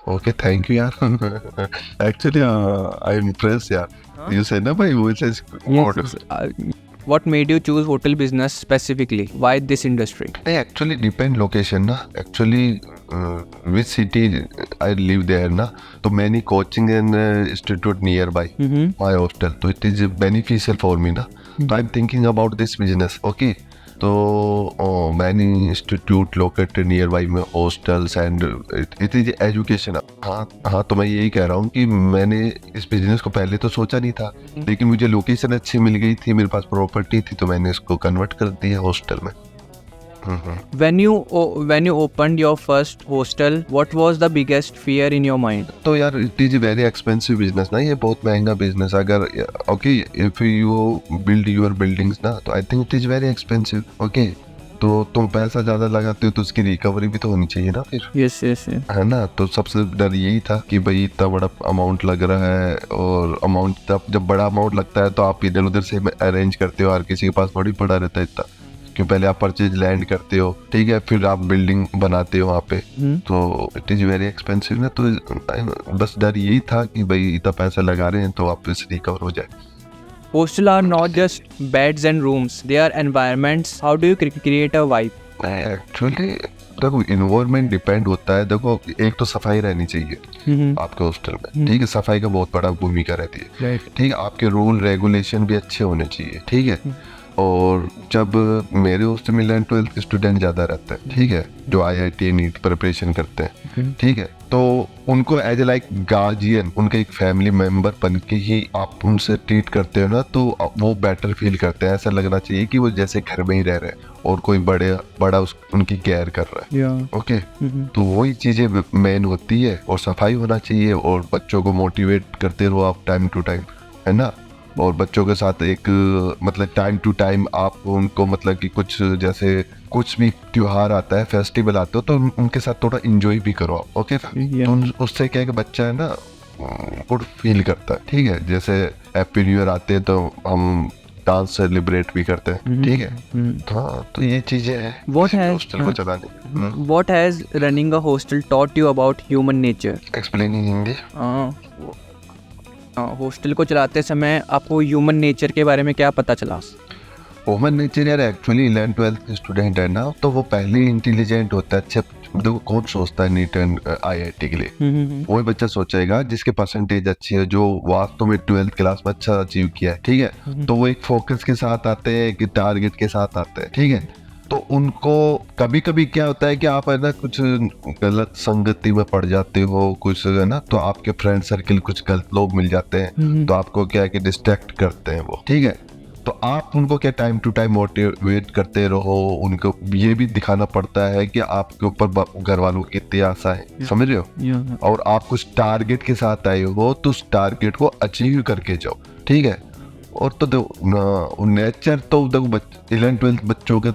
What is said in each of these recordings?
Okay, thank you यार। Actually I am impress यार। Huh? You से ना भाई वो says Yes. What made you choose hotel business specifically? Why this industry? नहीं, एक्चुअली डिपेंड लोकेशन ना, actually which city I live there ना, तो many coaching and institute near by my hostel, तो it is beneficial for me ना, तो I am thinking about this business. Okay, तो many institute located near by my hostels and it is education. हाँ हाँ, तो मैं यही कह रहा हूँ कि मैंने इस बिजनेस को पहले तो सोचा नहीं था, लेकिन मुझे लोकेशन अच्छी मिल गई थी, मेरे पास प्रॉपर्टी थी, तो मैंने इसको कन्वर्ट कर दिया हॉस्टल में। When you opened your first hostel, what was the biggest fear in your mind? तो यार it is very expensive business ना, ये बहुत महंगा बिजनेस। अगर okay, if you build your buildings ना, तो I think it is very expensive. Okay, तो तुम पैसा ज़्यादा लगाते हो तो उसकी रिकवरी भी तो होनी चाहिए ना फिर, Yes, yes, yes. है ना। तो सबसे डर यही था कि भाई इतना बड़ा अमाउंट लग रहा है, और अमाउंट तब जब बड़ा अमाउंट लगता है तो आप इधर उधर से अरेंज करते हो, हर किसी के पास थोड़ी पड़ा रहता है इतना, क्यों पहले आप परचेज लैंड करते हो, ठीक है, फिर आप बिल्डिंग बनाते हो वहाँ पे, तो इट इज़ वेरी एक्सपेंसिव ना। तो बस डर यही था कि भाई इतना पैसा लगा रहे हैं तो वापस रिकवर हो जाए। Hostel are not just beds and rooms; they are environments. How do you create a vibe? Actually देखो, इन्वायरमेंट डिपेंड होता है। देखो, एक तो सफाई रहनी चाहिए आपके हॉस्टल में, ठीक है, सफाई का बहुत बड़ा भूमिका रहती है, Right. ठीक है। आपके रूल रेगुलेशन भी अच्छे होने चाहिए, ठीक है। और जब मेरे हॉस्टल में 11th-12th के स्टूडेंट ज़्यादा रहते हैं, ठीक है, जो IIT नीट प्रिपरेशन करते हैं, ठीक है, तो उनको एज ए लाइक गार्जियन, उनका एक फैमिली मेंबर बन के ही आप उनसे ट्रीट करते हो ना, तो वो बेटर फील करते हैं। ऐसा लगना चाहिए कि वो जैसे घर में ही रह रहे हैं और कोई बड़ा उनकी केयर कर रहा है। Yeah. ओके, तो वही चीज़ें मेन होती है, और सफाई होना चाहिए, और बच्चों को मोटिवेट करते रहो आप टाइम टू टाइम, है ना। और बच्चों के साथ एक मतलब टाइम टू टाइम आप उनको, मतलब कि कुछ जैसे कुछ भी त्योहार आता है, फेस्टिवल आते हो, तो उनके साथ थोड़ा इंजॉय भी करो आप। ओके, तो उससे क्या है कि बच्चा है ना गुड फील करता है, ठीक है। जैसे हैप्पी न्यू ईयर आते हैं तो हम डांस सेलिब्रेट भी करते हैं, ठीक है। हाँ, तो ये चीज़ें हैं हॉस्टल को चलाने। What has running a hostel taught you about human nature? Explain in Hindi. Hostel को चलाते समय आपको ह्यूमन नेचर के बारे में क्या पता चला? ह्यूमन नेचर यार, एक्चुअली 11th-12th के स्टूडेंट है ना, तो वो पहले ही इंटेलिजेंट होता है। अच्छा, देखो कौन सोचता है नीट एंड IIT के लिए? वही बच्चा सोचेगा जिसके परसेंटेज अच्छी है, जो वास्तव में 12th क्लास में अच्छा अचीव किया है, ठीक है। तो वो एक फोकस के साथ आते हैं, एक टारगेट के साथ आते हैं, ठीक है। तो उनको कभी कभी क्या होता है कि आप है ना कुछ गलत संगति में पड़ जाते हो, कुछ है ना, तो आपके फ्रेंड सर्किल कुछ गलत लोग मिल जाते हैं, तो आपको क्या है कि डिस्ट्रैक्ट करते हैं वो, ठीक है। तो आप उनको क्या टाइम टू टाइम मोटिवेट करते रहो, उनको ये भी दिखाना पड़ता है कि आपके ऊपर घर वालों की कितनी आशा है, समझ रहे हो। और आप कुछ टारगेट के साथ आए हो तो उस टारगेट को अचीव करके जाओ, ठीक है। और तो देखो नेचर तो देखो 11th-12th बच्चों के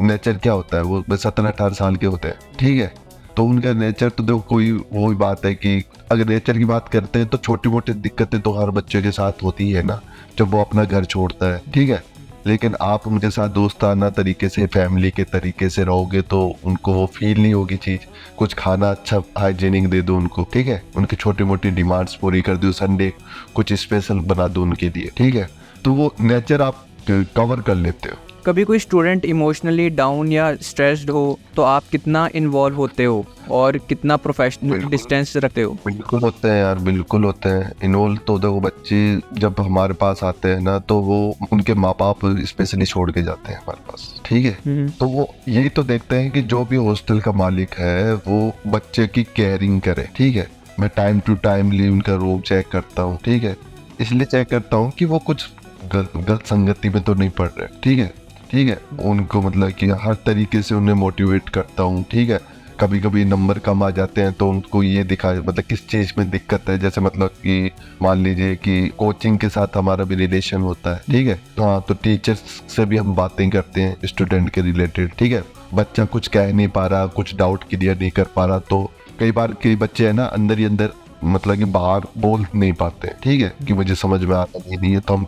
नेचर क्या होता है, वो 17-18 साल के होते हैं, ठीक है। तो उनका नेचर तो देखो, कोई वही बात है कि अगर नेचर की बात करते हैं तो छोटी मोटी दिक्कतें तो हर बच्चे के साथ होती है ना, जब वो अपना घर छोड़ता है, ठीक है। लेकिन आप उनके साथ दोस्ताना तरीके से, फैमिली के तरीके से रहोगे तो उनको वो फील नहीं होगी चीज़। कुछ खाना अच्छा हाइजीनिक दे दो उनको, ठीक है, उनकी छोटी मोटी डिमांड्स पूरी कर दो, संडे कुछ स्पेशल बना दो उनके लिए, ठीक है। तो वो नेचर आप कवर कर लेते हो। कभी कोई स्टूडेंट इमोशनली डाउन या स्ट्रेस्ड हो तो आप कितना इन्वॉल्व होते हो और कितना प्रोफेशनल डिस्टेंस रखते हो? बिल्कुल होते हैं यार, बिल्कुल होते हैं इन्वॉल्व। तो देखो, बच्चे जब हमारे पास आते हैं ना, तो वो उनके माँ बाप स्पेशली छोड़ के जाते हैं हमारे पास, ठीक है। तो वो यही तो देखते हैं कि जो भी हॉस्टल का मालिक है वो बच्चे की केयरिंग करे, ठीक है। मैं टाइम टू टाइमली उनका रूम चेक करता हूँ, ठीक है। इसलिए चेक करता हूँ कि वो कुछ गलत संगति में तो नहीं पड़ रहे, ठीक है, ठीक है। उनको मतलब कि हर तरीके से उन्हें मोटिवेट करता हूँ, ठीक है। कभी कभी नंबर कम आ जाते हैं तो उनको ये दिखा, मतलब किस चीज़ में दिक्कत है, जैसे मतलब कि मान लीजिए कि कोचिंग के साथ हमारा भी रिलेशन होता है, ठीक है। हाँ, तो टीचर्स से भी हम बातें करते हैं स्टूडेंट के रिलेटेड, ठीक है। बच्चा कुछ कह नहीं पा रहा, कुछ डाउट क्लियर नहीं कर पा रहा, तो कई बार कई बच्चे है ना अंदर ही अंदर मतलब कि बाहर बोल नहीं पाते, ठीक है, कि मुझे समझ में आता नहीं है, तो हम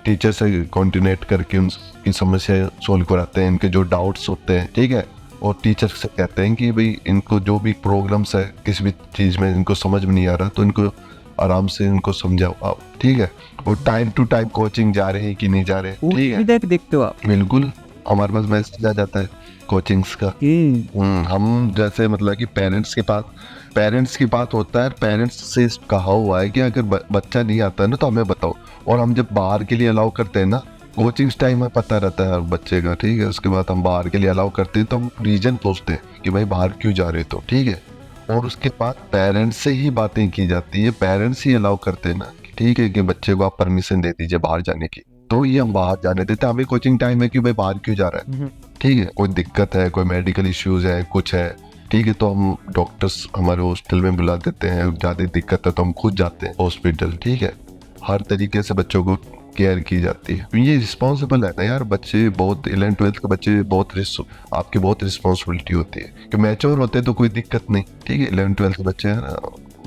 टीचर से कॉन्टिनेट करके उनकी समस्या सोल्व कराते हैं, इनके जो डाउट्स होते हैं, ठीक है। और टीचर से कहते हैं कि भाई इनको जो भी प्रॉब्लम्स है किसी भी चीज़ में इनको समझ में नहीं आ रहा तो इनको आराम से इनको समझाओ आप, ठीक है। और टाइम टू टाइम कोचिंग जा रहे हैं कि नहीं जा रहे हैं, ठीक है। देखते हो आप? बिल्कुल, हमारे पास मैसेज आ जाता है कोचिंग्स का। हम जैसे मतलब कि पेरेंट्स की बात होता है, पेरेंट्स से कहा हुआ है कि अगर बच्चा नहीं आता है ना तो हमें बताओ। और हम जब बाहर के लिए अलाउ करते हैं ना, कोचिंग्स टाइम में पता रहता है हर बच्चे का, ठीक है। उसके बाद हम बाहर के लिए अलाउ करते हैं तो हम रीजन पूछते हैं कि भाई बाहर क्यों जा रहे हो, ठीक है। और उसके बाद पेरेंट्स से ही बातें की जाती है, पेरेंट्स ही अलाउ करते हैं ना, ठीक है, कि बच्चे को आप परमिशन दे दीजिए बाहर जाने की, तो ये हम बाहर जाने देते हैं। हमें कोचिंग टाइम है कि भाई बाहर क्यों जा रहा है, ठीक है। कोई दिक्कत है, कोई मेडिकल इश्यूज है, कुछ है, ठीक है, तो हम डॉक्टर्स हमारे हॉस्टल में बुला देते हैं। ज़्यादा दिक्कत है तो हम खुद जाते हैं हॉस्पिटल, ठीक है। हर तरीके से बच्चों को केयर की जाती है। ये रिस्पॉन्सिबल है ना यार, बच्चे बहुत 11th-12th के बच्चे बहुत आपकी बहुत रिस्पॉन्सिबिलिटी होती है। कि मैच्योर होते हैं तो कोई दिक्कत नहीं, ठीक है। 11th-12th के बच्चे हैं ना,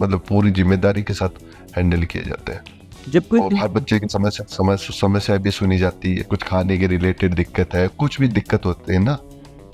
मतलब पूरी जिम्मेदारी के साथ हैंडल किए जाते हैं। जब कोई और हर बच्चे की समस्या भी सुनी जाती है। कुछ खाने के रिलेटेड दिक्कत है, कुछ भी दिक्कत होते हैं ना,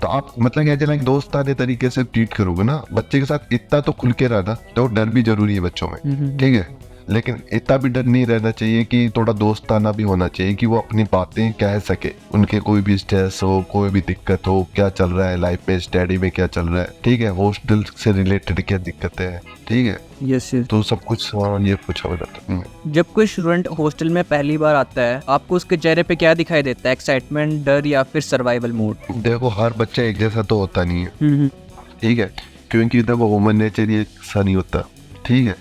तो आप मतलब क्या चला दोस्ताने तरीके से ट्रीट करोगे ना बच्चे के साथ। इतना तो खुल के रहना, तो डर भी जरूरी है बच्चों में, ठीक है। लेकिन इतना भी डर नहीं रहना चाहिए कि थोड़ा दोस्ताना भी होना चाहिए कि वो अपनी बातें कह सके। उनके कोई भी स्ट्रेस हो, कोई भी दिक्कत हो, क्या चल रहा है लाइफ में, स्टडी में क्या चल रहा है, ठीक है, हॉस्टल से रिलेटेड क्या दिक्कतें हैं, ठीक है। यस तो सब कुछ ये पूछा हो जाता है। जब कोई स्टूडेंट हॉस्टल में पहली बार आता है, आपको उसके चेहरे पे क्या दिखाई देता है? एक्साइटमेंट, डर या फिर सर्वाइवल मोड? देखो हर बच्चा एक जैसा तो होता नहीं है, ठीक है, क्योंकि देखो ह्यूमन नेचर ये सा नहीं होता, ठीक है।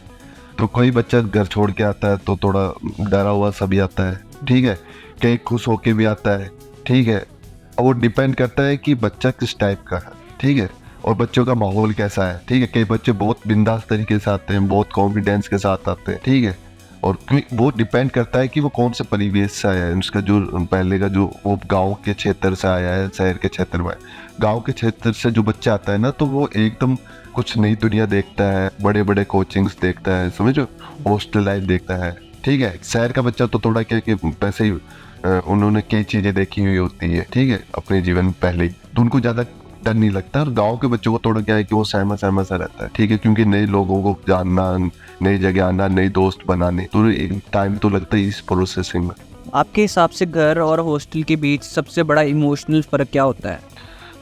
तो कोई बच्चा घर छोड़ के आता है तो थोड़ा डरा हुआ सा भी आता है, ठीक है। कहीं खुश होके भी आता है, ठीक है। और वो डिपेंड करता है कि बच्चा किस टाइप का है, ठीक है, और बच्चों का माहौल कैसा है, ठीक है। कई बच्चे बहुत बिंदास तरीके से आते हैं, बहुत कॉन्फिडेंस के साथ आते हैं, ठीक है। और वो डिपेंड करता है कि वो कौन से परिवेश से आया है, उसका जो पहले का जो वो गांव के क्षेत्र से आया है, शहर के क्षेत्र में। गांव के क्षेत्र से जो बच्चा आता है ना, तो वो एकदम कुछ नई दुनिया देखता है, बड़े बड़े कोचिंग्स देखता है, समझो, हॉस्टल लाइफ देखता है, ठीक है। शहर का बच्चा तो थोड़ा क्या कि वैसे ही उन्होंने कई चीजें देखी हुई होती है, ठीक है, अपने जीवन में पहले ही, तो उनको ज्यादा डर नहीं लगता। और गांव के बच्चों को थोड़ा क्या है कि वो सहमा सा रहता है, ठीक है, क्योंकि नए लोगों को जानना, नई जगह आना, नए दोस्त बनाने, तो एक टाइम तो लगता है इस प्रोसेसिंग में। आपके हिसाब से घर और हॉस्टल के बीच सबसे बड़ा इमोशनल फर्क क्या होता है?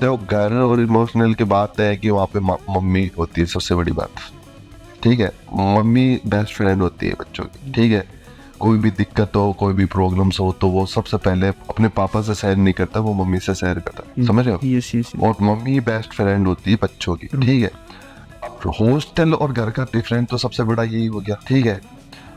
देखो घर और इमोशनल की बात है कि वहाँ पे मम्मी होती है सबसे बड़ी बात, ठीक है। मम्मी बेस्ट फ्रेंड होती है बच्चों की, ठीक है। कोई भी दिक्कत हो, कोई भी प्रॉब्लम्स हो, तो वो सबसे पहले अपने पापा से शेयर नहीं करता, वो मम्मी से शेयर करता है, समझ रहे हो। Yes yes. और मम्मी बेस्ट फ्रेंड होती है बच्चों की, ठीक है। अब हॉस्टल और घर का डिफरेंट तो सबसे बड़ा यही हो गया, ठीक है।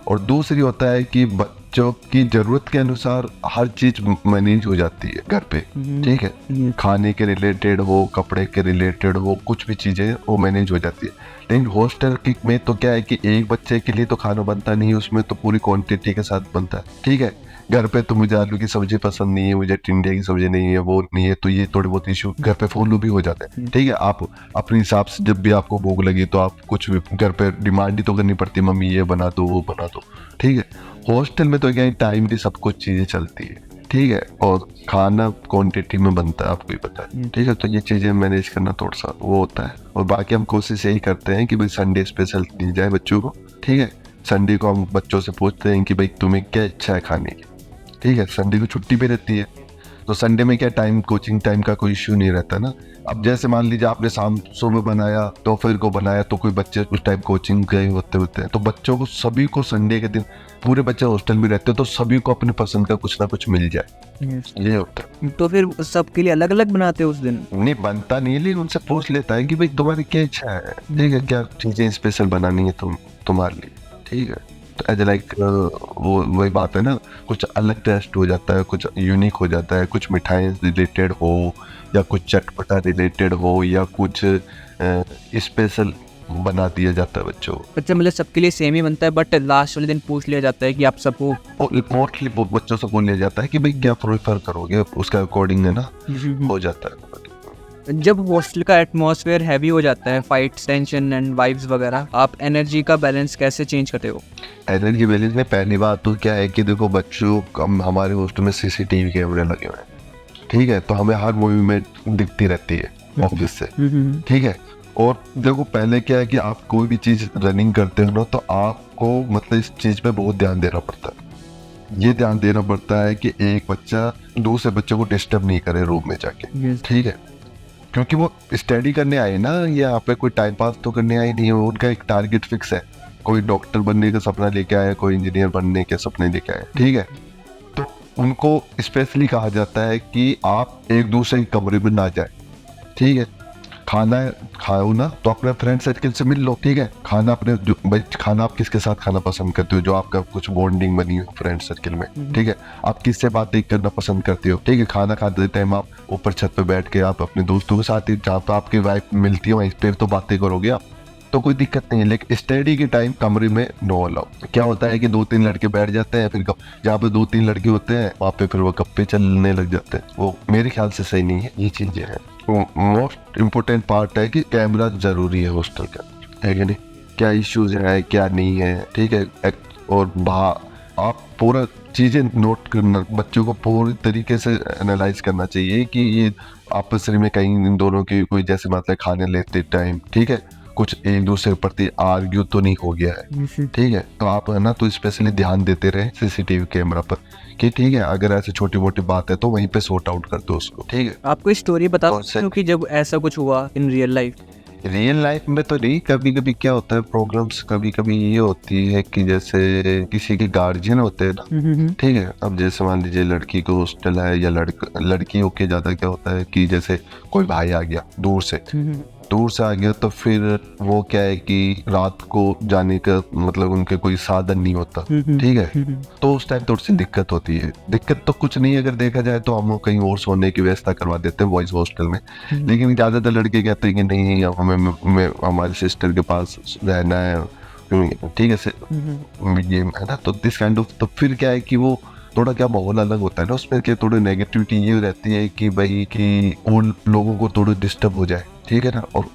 और दूसरी होता है कि बच्चों की जरूरत के अनुसार हर चीज मैनेज हो जाती है घर पे, ठीक है। खाने के रिलेटेड हो, कपड़े के रिलेटेड हो, कुछ भी चीजें वो मैनेज हो जाती है। लेकिन हॉस्टल में तो क्या है कि एक बच्चे के लिए तो खाना बनता नहीं, उसमें तो पूरी क्वांटिटी के साथ बनता है, ठीक है। घर पे तो मुझे आलू की सब्जी पसंद नहीं है, मुझे टिंडे की सब्जी नहीं है, वो नहीं है, तो ये थोड़े बहुत इशू घर पे फॉलो भी हो जाते हैं, ठीक है। आप अपने हिसाब से जब भी आपको भूख लगी तो आप कुछ भी घर पे डिमांड ही तो करनी पड़ती, मम्मी ये बना दो, वो बना दो, ठीक है। हॉस्टल में तो क्या टाइम की सब कुछ चीजें चलती है, ठीक है, और खाना क्वांटिटी में बनता है, आपको ही पता है, ठीक है। तो ये चीजें मैनेज करना थोड़ा सा वो होता है। और बाकी हम कोशिश यही करते हैं कि भाई संडे स्पेशल दी जाए बच्चों को, ठीक है। संडे को हम बच्चों से पूछते हैं कि भाई तुम्हें क्या इच्छा है खाने की, ठीक है। संडे को छुट्टी पे रहती है, तो संडे में क्या टाइम, कोचिंग टाइम का कोई इश्यू नहीं रहता ना। अब जैसे मान लीजिए आपने शाम सुबह बनाया, दोपहर को बनाया, तो कोई बच्चे उस टाइम कोचिंग गए होते हैं, तो बच्चों को सभी को संडे के दिन, पूरे बच्चे हॉस्टल में रहते हैं, तो सभी को अपने पसंद का कुछ ना कुछ मिल जाए, ये होता है। तो फिर सबके लिए अलग अलग बनाते हो उस दिन? नहीं बनता नहीं, लेकिन उनसे पूछ लेता है कि भाई तुम्हारी क्या इच्छा है, ठीक है, क्या चीजें स्पेशल बनानी है तुम्हारे लिए, ठीक है। तो एज लाइक वो वही बात है ना, कुछ अलग टेस्ट हो जाता है, कुछ यूनिक हो जाता है, कुछ मिठाई रिलेटेड हो, या कुछ चटपटा रिलेटेड हो, या कुछ स्पेशल बना दिया जाता है बच्चों को। अच्छा, मतलब सबके लिए सेम ही बनता है, बट लास्ट वाले दिन पूछ लिया जाता है कि आप सबको। मोस्टली बच्चों से बोल लिया जाता है कि भाई क्या प्रेफर करोगे, उसका अकॉर्डिंग है ना, हो जाता है। जब हॉस्टल का एटमॉस्फेयर हैवी हो जाता है, फाइट्स, टेंशन एंड वाइब्स वगैरह, आप एनर्जी का बैलेंस कैसे चेंज करते हो? एनर्जी बैलेंस में पहली बात तो क्या है कि देखो बच्चों, हमारे हॉस्टल में CCTV कैमरे लगे हुए हैं, ठीक है, तो हमें हर मूवमेंट दिखती रहती है, ऑफिस से, ठीक है। और देखो पहले क्या है कि आप कोई भी चीज रनिंग करते हो ना तो आपको मतलब इस चीज पे बहुत ध्यान देना पड़ता है। ये ध्यान देना पड़ता है कि एक बच्चा दूसरे बच्चों को डिस्टर्ब नहीं करे रूम में जाके, ठीक है, क्योंकि वो स्टडी करने आए ना, ये यहाँ पे कोई टाइम पास तो करने आए नहीं है। उनका एक टारगेट फिक्स है, कोई डॉक्टर बनने का सपना लेके आया, कोई इंजीनियर बनने के सपने लेके आया, ठीक है। तो उनको स्पेशली कहा जाता है कि आप एक दूसरे के कमरे में ना जाए, ठीक है। खाना खाओ ना तो अपने फ्रेंड सर्किल से मिल लो, ठीक है। खाना अपने भाई खाना आप किसके साथ खाना पसंद करते हो, जो आपका कुछ बॉन्डिंग बनी हो फ्रेंड सर्किल में, ठीक है। आप किससे बातें करना पसंद करते हो, ठीक है। खाना खाते टाइम आप ऊपर छत पे बैठ के आप अपने दोस्तों के साथ ही, जहाँ पे आपकी वाइफ मिलती है वहीं पे तो बातें करोगे आप, तो कोई दिक्कत नहीं है। लेकिन स्टडी के टाइम कमरे में नो अलाउ। क्या होता है कि 2-3 लड़के बैठ जाते हैं, फिर जहाँ पे 2-3 लड़के होते हैं वहाँ पे फिर वो गप्पे चलने लग जाते हैं। वो मेरे ख्याल से सही नहीं है, ये चीजें हैं। मोस्ट इम्पोर्टेंट पार्ट है कि कैमरा जरूरी है हॉस्टल का, है कि नहीं, क्या इश्यूज है क्या नहीं है, ठीक है। और आप पूरा चीजें नोट करना, बच्चों को पूरी तरीके से एनालाइज करना चाहिए कि ये आपस में कहीं इन दोनों की कोई जैसे मतलब खाने लेते टाइम, ठीक है, कुछ एक दूसरे के प्रति आर्ग्यू तो नहीं हो गया है, ठीक है। तो आप है ना तो स्पेशली ध्यान देते रहे सीसीटीवी कैमरा पर कि ठीक है, अगर ऐसे छोटी मोटी बात है तो वहीं पे सॉर्ट आउट कर दो उसको, ठीक है। आप कोई स्टोरी बता सकते हो कि जब ऐसा कुछ हुआ in real life? Real life में तो नहीं, कभी कभी क्या होता है प्रॉब्लम्स, कभी कभी ये होती है कि जैसे किसी के गार्जियन होते हैं ना, ठीक है। अब जैसे मान लीजिए लड़की को हॉस्टल है या लड़कियों के ज्यादा क्या होता है कि जैसे कोई भाई आ गया दूर से आ गया, तो फिर वो क्या है कि रात को जाने का मतलब उनके कोई साधन नहीं होता, ठीक है। तो उस टाइम थोड़ी सी दिक्कत होती है। दिक्कत तो कुछ नहीं, अगर देखा जाए तो हम कहीं और सोने की व्यवस्था करवा देते हैं बॉयज हॉस्टल में, लेकिन ज्यादातर लड़के कहते हैं कि नहीं हमें हमारे सिस्टर के पास रहना है, ठीक है, ये है ना। तो दिस काइंड ऑफ, तो फिर क्या है कि वो थोड़ा क्या माहौल अलग होता है ना उसमें, कि थोड़ी नेगेटिविटी ये रहती है कि भाई कि उन लोगों को थोड़ी डिस्टर्ब हो जाए, ठीक है ना। और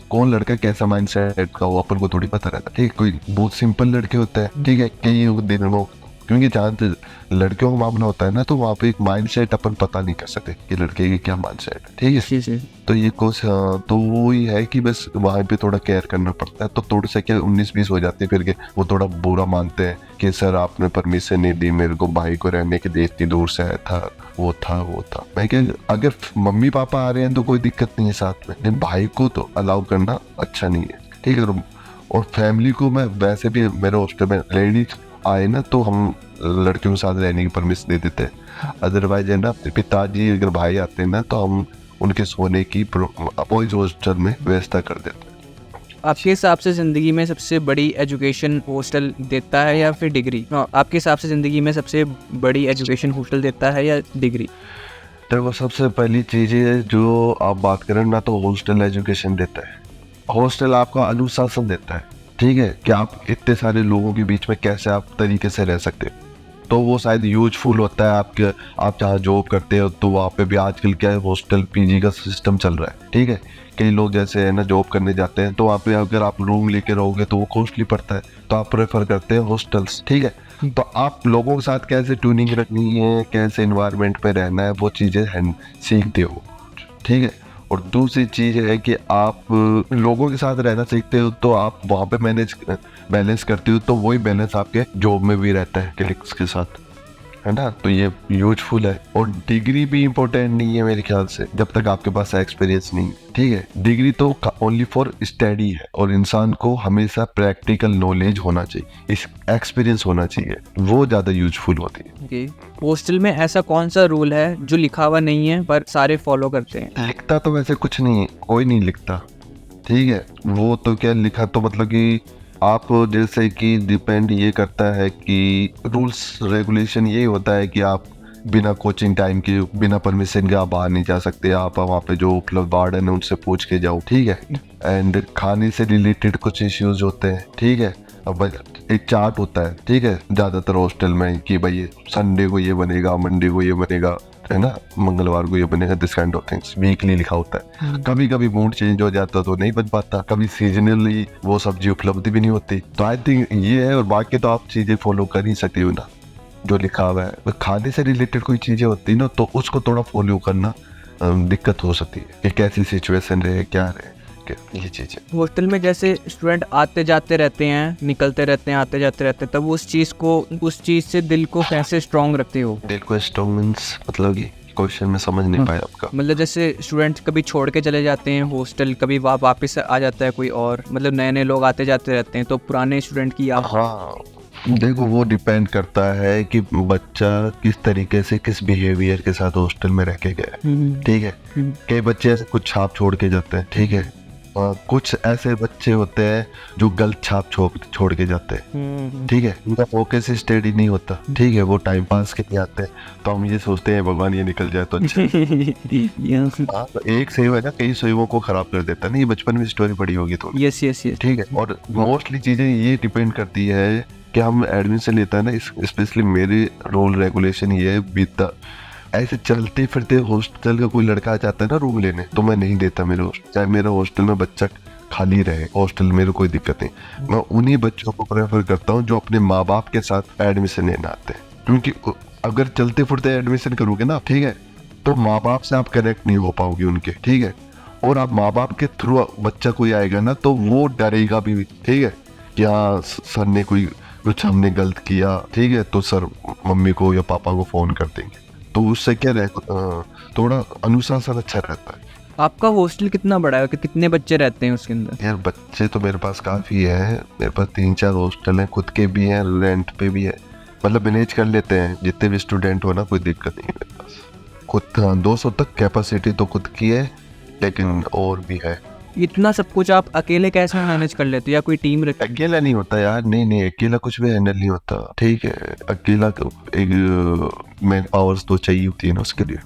कौन लड़का कैसा माइंड सेट का हो अपन को थोड़ी पता रहता है, ठीक है। कोई बहुत सिंपल लड़के होते हैं, ठीक है, कई दिन वो, क्योंकि जहाँ लड़कियों का मामला होता है ना तो वहाँ पे एक माइंड सेट अपन पता नहीं कर सकते कि लड़के की क्या माइंड सेट है, ठीक है। तो ये कुछ तो वो ही है कि बस वहाँ पे थोड़ा केयर करना पड़ता है। तो थोड़ा सा क्या 19-20 हो जाते हैं, फिर के वो थोड़ा बुरा मानते हैं कि सर आपने परमिशन नहीं दी मेरे को, भाई को रहने के लिए इतनी दूर से आया था, वो था। मैं क्या, अगर मम्मी पापा आ रहे हैं तो कोई दिक्कत नहीं है साथ में, लेकिन भाई को तो अलाउ करना अच्छा नहीं है, ठीक है। और फैमिली को मैं वैसे भी मेरे हॉस्टल में लेडीज आए ना तो हम लड़कियों के साथ रहने की परमिशन दे देते हैं। अदरवाइज है ना पिताजी अगर भाई आते हैं ना तो हम उनके सोने की बॉयज हॉस्टल में व्यवस्था कर देते हैं। आपके हिसाब से ज़िंदगी में सबसे बड़ी एजुकेशन हॉस्टल देता है या फिर डिग्री? आपके हिसाब से ज़िंदगी में सबसे बड़ी एजुकेशन हॉस्टल देता है या डिग्री? तो वो सबसे पहली चीज़ है जो आप बात करें ना, तो हॉस्टल एजुकेशन देता है। हॉस्टल आपका अनुशासन देता है, ठीक है, कि आप इतने सारे लोगों के बीच में कैसे आप तरीके से रह सकते हो। तो वो शायद यूजफुल होता है आपके, आप जहाँ जॉब करते हो तो वहाँ पे भी आजकल क्या है हॉस्टल पीजी का सिस्टम चल रहा है, ठीक है। कई लोग जैसे है ना जॉब करने जाते हैं तो वहाँ पे अगर आप रूम लेके रहोगे तो वो कॉस्टली पड़ता है, तो आप प्रेफर करते हैं हॉस्टल्स, ठीक है। तो आप लोगों के साथ कैसे ट्यूनिंग रखनी है, कैसे इन्वायरमेंट पे रहना है, वो चीज़ें सीखते हो, ठीक है। और दूसरी चीज़ है कि आप लोगों के साथ रहना सीखते हो तो आप वहाँ पे बैलेंस करते हो, तो वही बैलेंस आपके जॉब में भी रहता है कलीग्स के साथ, है ना। तो ये यूजफुल है। और डिग्री भी इम्पोर्टेंट नहीं है मेरे ख्याल से, जब तक आपके पास एक्सपीरियंस नहीं, ठीक है। डिग्री तो ओनली फॉर स्टडी है, और इंसान को हमेशा प्रैक्टिकल नॉलेज होना चाहिए, इस एक्सपीरियंस होना चाहिए, वो ज़्यादा यूजफुल होती है। हॉस्टल में ऐसा कौन सा रूल है जो लिखा हुआ नहीं है पर सारे फॉलो करते हैं? लिखता तो वैसे कुछ नहीं है, कोई नहीं लिखता, ठीक है। वो तो क्या लिखा तो मतलब कि आप जैसे कि डिपेंड ये करता है कि रूल्स रेगुलेशन यही होता है कि आप बिना कोचिंग टाइम के, बिना परमिशन के आप बाहर नहीं जा सकते, आप वहाँ पे जो उपलब्ध वार्डन है उनसे पूछ के जाओ, ठीक है। एंड खाने से रिलेटेड कुछ इश्यूज होते हैं, ठीक है। अब एक चार्ट होता है, ठीक है, ज़्यादातर हॉस्टल में कि भाई संडे को ये बनेगा, मंडे को ये बनेगा, है ना, मंगलवार को ये बनेगा, this kind of things weekly लिखा होता है। कभी कभी मूड चेंज हो जाता तो नहीं बन पाता, कभी सीजनली वो सब्जी उपलब्ध भी नहीं होती। तो आई थिंक ये है, और बाकी तो आप चीज़ें फॉलो कर ही सकते हो ना जो लिखा हुआ है। खाने से रिलेटेड कोई चीज़ें होती ना तो उसको थोड़ा फॉलो करना दिक्कत हो सकती है कि कैसी सिचुएशन रहे, क्या रहे, ये चीज़ें। हॉस्टल में जैसे स्टूडेंट आते जाते रहते हैं, निकलते रहते हैं, आते जाते रहते हैं, तब उस चीज़ से दिल को कैसे स्ट्रांग रखते हो? दिल को स्ट्रॉन्ग मीन्स मतलब कि क्वेश्चन में समझ नहीं पाया आपका। मतलब जैसे स्टूडेंट कभी छोड़ के चले जाते हैं हॉस्टल, कभी वापस आ जाता है कोई और, मतलब नए नए लोग आते जाते रहते हैं, तो पुराने स्टूडेंट की आप हाँ, देखो वो डिपेंड करता है कि बच्चा किस तरीके से, किस बिहेवियर के साथ हॉस्टल में रह के गया है, ठीक है। कई बच्चे ऐसे कुछ छाप छोड़ के जाते हैं, ठीक है। कुछ ऐसे बच्चे होते हैं जो गलत छाप छोड़ के जाते हैं, ठीक है। उनका फोकस स्टडी नहीं होता, ठीक है, वो टाइम पास के लिए आते हैं। तो हम ये सोचते हैं भगवान ये निकल जाए तो अच्छा। हाँ, तो एक सेव है ना कई सेवों को खराब कर देता है ना, ये बचपन में स्टोरी पड़ी होगी तो। Yes yes yes. ठीक है। और मोस्टली चीजें ये डिपेंड करती है कि हम एडमिशन लेता है ना, स्पेशली मेरे रूल रेगुलेशन ये है, बीता ऐसे चलते फिरते हॉस्टल का कोई लड़का आ जाता है ना रूम लेने, तो मैं नहीं देता मेरे हॉस्टल, चाहे मेरा हॉस्टल में बच्चा खाली रहे, हॉस्टल मेरे कोई दिक्कत नहीं। मैं उन्हीं बच्चों को प्रेफर करता हूँ जो अपने माँ बाप के साथ एडमिशन लेना आते हैं, क्योंकि अगर चलते फिरते एडमिशन करोगे ना, ठीक है, तो माँ बाप से आप कनेक्ट नहीं हो पाओगे उनके, ठीक है। और आप माँ बाप के थ्रू बच्चा कोई आएगा ना तो वो डरेगा भी, ठीक है, कि हाँ सर ने कोई कुछ हमने गलत किया, ठीक है, तो सर मम्मी को या पापा को फोन कर देंगे। तो उससे क्या थोड़ा अनुशासन अच्छा रहता है। आपका हॉस्टल कितना बड़ा है, कितने बच्चे रहते हैं उसके अंदर? यार बच्चे तो मेरे पास काफ़ी है, मेरे पास 3-4 हॉस्टल हैं, खुद के भी हैं, रेंट पे भी है, मतलब मैनेज कर लेते हैं जितने भी स्टूडेंट हो ना, कोई दिक्कत नहीं है मेरे पास। खुद 200 तक कैपेसिटी तो खुद की है, लेकिन और भी है। इतना सब कुछ आप अकेले कैसे मैनेज कर लेते हो, या कोई टीम रखी? अकेला नहीं होता यार, नहीं अकेला कुछ भी हैंडल नहीं होता, ठीक है। अकेला एक मैन पावर्स तो चाहिए होती है ना उसके लिए।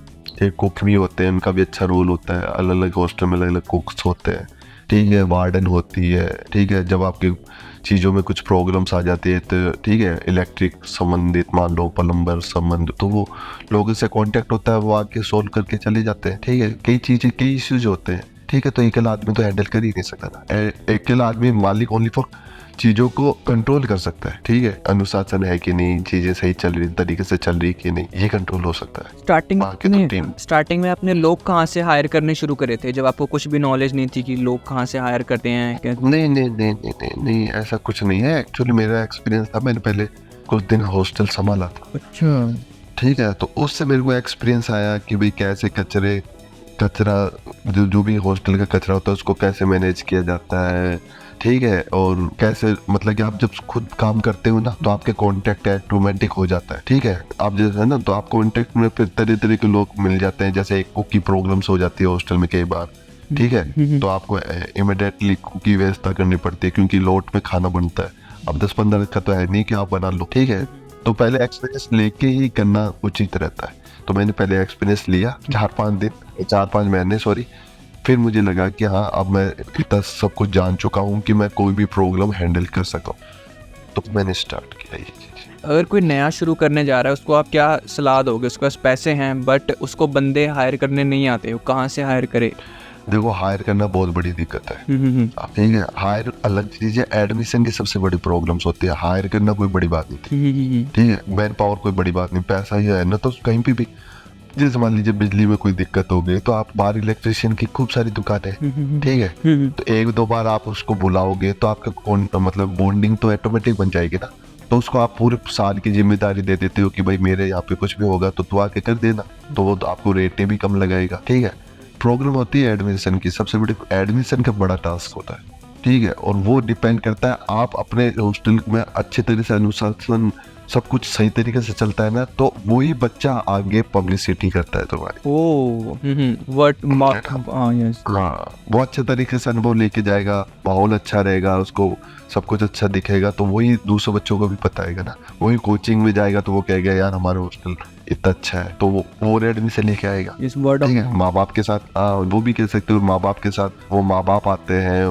एक कुक भी होते हैं, उनका भी अच्छा रोल होता है, अलग अलग हॉस्टल में अलग अलग कुक्स होते हैं, ठीक है। वार्डन होती है, ठीक है, जब आपकी चीज़ों में कुछ प्रॉब्लम्स आ जाती है तो ठीक है, इलेक्ट्रिक संबंधित मान लो, प्लम्बर संबंधित, तो वो लोगों से कांटेक्ट होता है, वो आके सोल्व करके चले जाते हैं, ठीक है। कई चीज़ें, कई इश्यूज होते हैं, ठीक है, तो अकेला आदमी तो हैंडल कर ही नहीं सकता ना। अकेला आदमी मालिक ओनली फॉर चीज़ों को कंट्रोल कर सकता है, ठीक है। अनुशासन है कि नहीं, चीज़ें सही चल रही तरीके से चल रही कि नहीं, ये कंट्रोल हो सकता है। स्टार्टिंग में आपने लोग कहाँ से हायर करने शुरू करे थे, जब आपको कुछ भी नॉलेज नहीं थी कि लोग कहाँ से हायर करते हैं? नहीं ऐसा कुछ नहीं है। एक्चुअली मेरा एक्सपीरियंस था, मैंने पहले कुछ दिन हॉस्टल संभाला था, अच्छा, ठीक है। तो उससे मेरे को एक्सपीरियंस आया कि भाई कैसे कचरा जो भी हॉस्टल का कचरा होता है उसको कैसे मैनेज किया जाता है, ठीक है। और कैसे, मतलब कि आप जब खुद काम करते हो ना तो आपके कांटेक्ट ऑटोमेटिक हो जाता है, ठीक है। आप जैसे है ना, तो आप कांटेक्ट में फिर तरह तरह के लोग मिल जाते हैं। जैसे एक कुक की प्रॉब्लम्स हो जाती है हॉस्टल में कई बार, ठीक है, तो आपको इमीडिएटली कुक की व्यवस्था करनी पड़ती है, क्योंकि लोट में खाना बनता है। अब 10-15 का तो है नहीं कि आप बना लो, ठीक है। तो पहले एक्सपीरियंस लेके ही करना उचित रहता है। तो मैंने पहले एक्सपीरियंस लिया 4-5 महीने, फिर मुझे लगा कि हाँ अब मैं इतना सब कुछ जान चुका हूँ कि मैं कोई भी प्रॉब्लम हैंडल कर सकूँ, तो मैंने स्टार्ट किया ये चीज़। अगर कोई नया शुरू करने जा रहा है, उसको आप क्या सलाह दोगे? उसके पास पैसे हैं बट उसको बंदे हायर करने नहीं आते, वो कहाँ से हायर करे? देखो, हायर करना बहुत बड़ी दिक्कत है, ठीक है। हायर अलग चीज़ है, एडमिशन की सबसे बड़ी प्रॉब्लम्स होती है। हायर करना कोई बड़ी बात नहीं थी, ठीक है। मैन पावर कोई बड़ी बात नहीं, पैसा ही है ना, तो कहीं पे भी, जैसे मान लीजिए बिजली में कोई दिक्कत हो गई तो आप बाहर इलेक्ट्रिशियन की खूब सारी दुकानें हैं, ठीक है। तो 1-2 बार आप उसको बुलाओगे तो आपका मतलब बॉन्डिंग तो ऑटोमेटिक बन जाएगी ना। तो उसको आप पूरे साल की जिम्मेदारी दे देते हो कि भाई मेरे यहाँ पे कुछ भी होगा तो तू आके कर देना, तो वो तो आपको रेटें भी कम लगाएगा, ठीक है। प्रॉब्लम होती है एडमिशन की, सबसे बड़ी एडमिशन का बड़ा टास्क होता है, ठीक है। और वो डिपेंड करता है आप अपने हॉस्टल में अच्छे तरह से अनुशासन, सब कुछ सही तरीके से चलता है ना, तो वही बच्चा आगे पब्लिसिटी करता है तुम्हारी। हाँ, वो अच्छे तरीके से अनुभव लेके जाएगा, माहौल अच्छा रहेगा, उसको सब कुछ अच्छा दिखेगा, तो वही दूसरे बच्चों को भी बताएगा ना। वही कोचिंग में जाएगा तो वो कहेगा यार हमारा हॉस्टल इतना अच्छा है, तो वो और एडमिशन लेके आएगा, ठीक है। माँ बाप के साथ, वो भी कह सकते हो, माँ बाप के साथ वो माँ बाप आते हैं,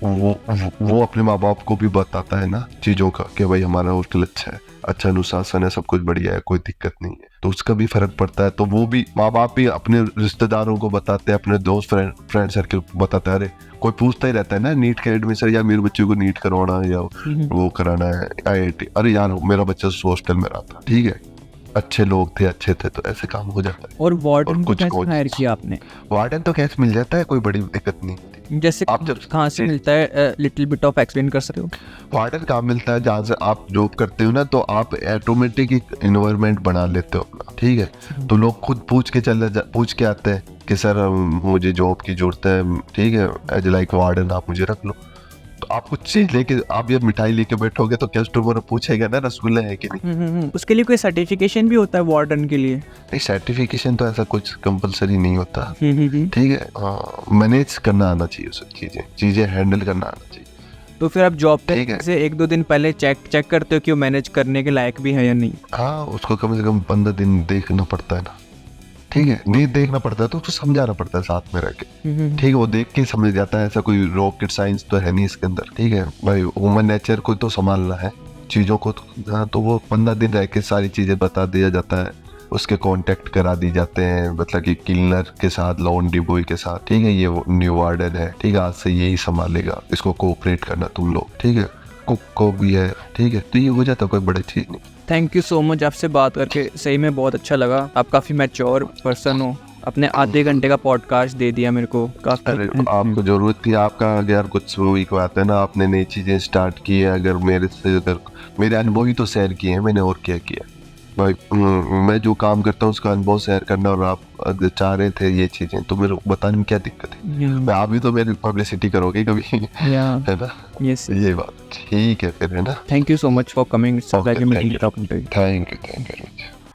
वो अपने माँ बाप को भी बताता है ना चीज़ों का कि भाई हमारा हॉस्टल अच्छा है, अच्छा अनुशासन है, सब कुछ बढ़िया है, कोई दिक्कत नहीं है, तो उसका भी फर्क पड़ता है। तो वो भी माँ बाप भी अपने रिश्तेदारों को बताते हैं, अपने दोस्त फ्रेंड सर्कल को बताते हैं। अरे कोई पूछता ही रहता है ना नीट का एडमिशन, या मेरे बच्चे को नीट करवाना है या वो कराना है IIT, अरे यार मेरा बच्चा हॉस्टल में रहा था, ठीक है। अच्छे लोग थे, अच्छे थे, तो ऐसे काम हो जाता है। और वार्डन को कुछ कैसे coach- हायर किया आपने? वार्डन तो कैसे मिल जाता है, कोई बड़ी दिक्कत नहीं होती। जैसे आप जब कहाँ से मिलता है, लिटिल बिट ऑफ एक्सप्लेन कर सकते हो? वार्डन काम मिलता है जहाँ से आप जॉब करते हो ना, तो आप ऑटोमेटिक एक इन्वायरमेंट बना लेते हो अपना, ठीक है। तो लोग खुद पूछ के आते हैं कि सर मुझे जॉब की जरूरत है, ठीक है, एज लाइक वार्डन आप मुझे रख लो। तो आप कुछ चीज लेके, आप ये मिठाई लेके बैठोगे तो कस्टमर पूछेगा ना रसगुल्ला है कि नहीं। उसके लिए कोई सर्टिफिकेशन भी होता है वार्डन के लिए? नहीं, सर्टिफिकेशन तो ऐसा कुछ कंपलसरी नहीं होता, ठीक है। मैनेज करना आना चाहिए, सब चीजें हैंडल करना आना चाहिए। तो फिर आप जॉब पे ठीक है। से 1-2 दिन पहले चेक करते हो कि वो मैनेज करने के लायक भी है या नहीं? हाँ, उसको कम से कम 15 दिन देखना पड़ता है ना, ठीक है। नहीं देखना पड़ता है तो उसको समझाना पड़ता है साथ में रह के, ठीक है। वो देख के समझ जाता है, ऐसा कोई रॉकेट साइंस तो है नहीं इसके अंदर, ठीक है भाई। ह्यूमन नेचर को तो संभालना है चीज़ों को, तो वो 15 दिन रह के सारी चीज़ें बता दिया जाता है, उसके कांटेक्ट करा दी जाते हैं, मतलब कि क्लीनर के साथ, लॉन्ड्री बॉय के साथ, ठीक है। ये न्यू वार्डन है, ठीक है, आज से यही संभालेगा, इसको कोऑपरेट करना तुम लोग, ठीक है। कुक को भी है, ठीक है। तो ये हो जाता, कोई बड़ी चीज़ नहीं। थैंक यू सो मच, आपसे बात करके सही में बहुत अच्छा लगा। आप काफ़ी मैच्योर पर्सन हो, अपने आधे घंटे का पॉडकास्ट दे दिया मेरे को, काफ़ी। अरे आपको जरूरत थी, आपका अगर कुछ वो को आता है ना, आपने नई चीजें स्टार्ट की है, अगर मेरे अनुभव ही तो शेयर किए हैं मैंने, और क्या किया भाई। मैं जो काम करता हूँ उसका अनुभव शेयर करना, और आप अगर चाह रहे थे ये चीजें, तो मेरे को बताने में क्या दिक्कत है। मैं आप भी तो मेरी पब्लिसिटी करोगे कभी, है ना। यस, ये बात ठीक है फिर, है ना। Thank you so much for coming. Thank you, thank you very much.